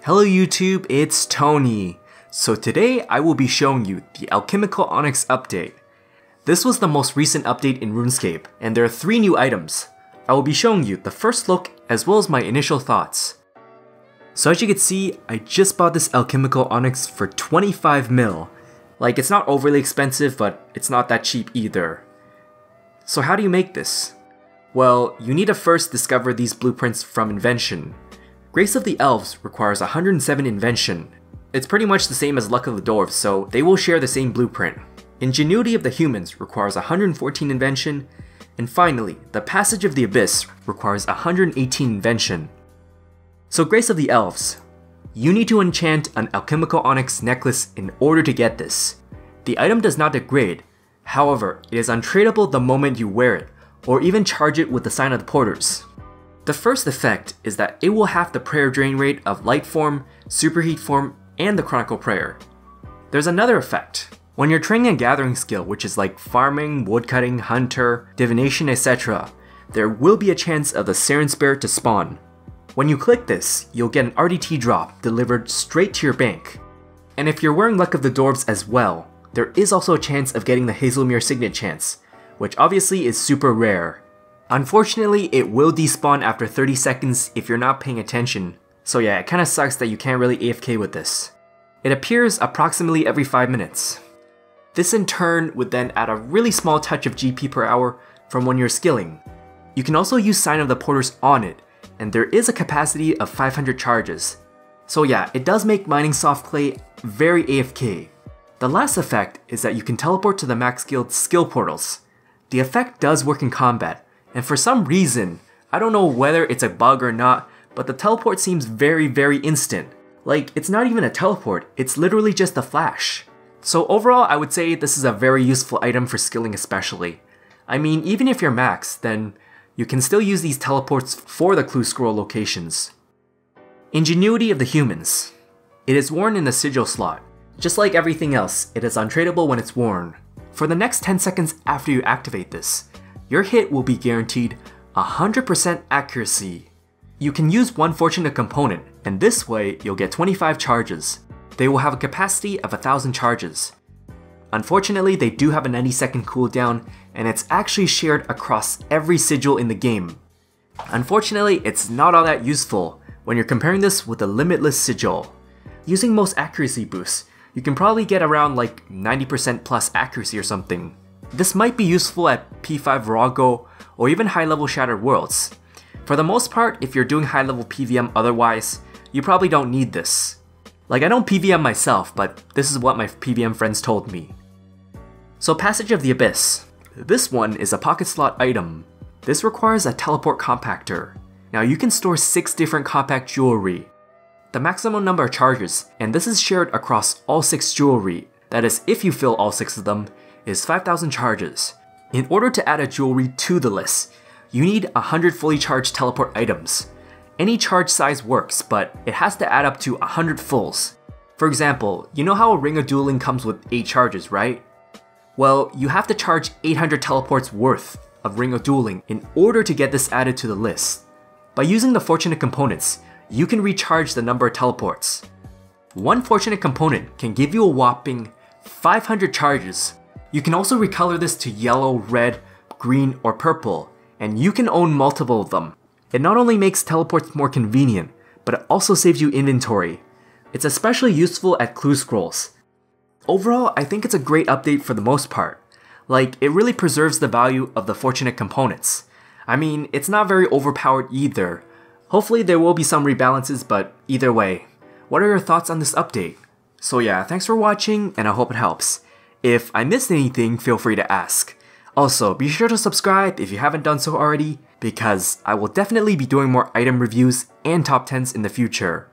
Hello YouTube, it's Tony. So today I will be showing you the Alchemical Onyx update. This was the most recent update in Runescape, and there are 3 new items. I will be showing you the first look as well as my initial thoughts. So as you can see, I just bought this Alchemical Onyx for 25 mil. Like, it's not overly expensive, but it's not that cheap either. So how do you make this? Well, you need to first discover these blueprints from Invention. Grace of the Elves requires 107 Invention. It's pretty much the same as Luck of the Dwarves, so they will share the same blueprint. Ingenuity of the Humans requires 114 Invention, and finally, the Passage of the Abyss requires 118 Invention. So Grace of the Elves. You need to enchant an Alchemical Onyx necklace in order to get this. The item does not degrade, however, it is untradeable the moment you wear it, or even charge it with the Sign of the Porters. The first effect is that it will have the prayer drain rate of Light Form, Superheat Form, and the Chronicle Prayer. There's another effect. When you're training a gathering skill, which is like farming, woodcutting, hunter, divination, etc., there will be a chance of the Siren Spirit to spawn. When you click this, you'll get an RDT drop delivered straight to your bank. And if you're wearing Luck of the Dwarves as well, there is also a chance of getting the Hazelmere Signet chance, which obviously is super rare. Unfortunately, it will despawn after 30 seconds if you're not paying attention, so yeah, it kinda sucks that you can't really AFK with this. It appears approximately every 5 minutes. This in turn would then add a really small touch of GP per hour from when you're skilling. You can also use Sign of the Porters on it, and there is a capacity of 500 charges. So yeah, it does make mining soft clay very AFK. The last effect is that you can teleport to the max guild skill portals. The effect does work in combat, and for some reason, I don't know whether it's a bug or not, but the teleport seems very instant. Like, it's not even a teleport, it's literally just a flash. So overall, I would say this is a very useful item for skilling especially. I mean, even if you're max, then you can still use these teleports for the clue scroll locations. Ingenuity of the Humans. It is worn in the sigil slot. Just like everything else, it is untradeable when it's worn. For the next 10 seconds after you activate this, your hit will be guaranteed 100% accuracy. You can use one fortunate component, and this way you'll get 25 charges. They will have a capacity of 1000 charges. Unfortunately, they do have a 90-second cooldown, and it's actually shared across every sigil in the game. Unfortunately, it's not all that useful when you're comparing this with a limitless sigil. Using most accuracy boosts, you can probably get around like 90% plus accuracy or something. This might be useful at P5 Virago or even high-level Shattered Worlds. For the most part, if you're doing high-level PVM otherwise, you probably don't need this. Like, I don't PVM myself, but this is what my PVM friends told me. So Passage of the Abyss. This one is a pocket slot item. This requires a teleport compactor. Now you can store 6 different compact jewelry. The maximum number of charges, and this is shared across all 6 jewelry, that is if you fill all 6 of them, is 5000 charges. In order to add a jewelry to the list, you need 100 fully charged teleport items. Any charge size works, but it has to add up to 100 fulls. For example, you know how a Ring of Dueling comes with 8 charges, right? Well, you have to charge 800 teleports worth of Ring of Dueling in order to get this added to the list. By using the fortunate components, you can recharge the number of teleports. One fortunate component can give you a whopping 500 charges. You can also recolor this to yellow, red, green, or purple, and you can own multiple of them. It not only makes teleports more convenient, but it also saves you inventory. It's especially useful at clue scrolls. Overall, I think it's a great update for the most part. Like, it really preserves the value of the fortunate components. I mean, it's not very overpowered either. Hopefully there will be some rebalances, but either way. What are your thoughts on this update? So yeah, thanks for watching, and I hope it helps. If I missed anything, feel free to ask. Also, be sure to subscribe if you haven't done so already, because I will definitely be doing more item reviews and top 10s in the future.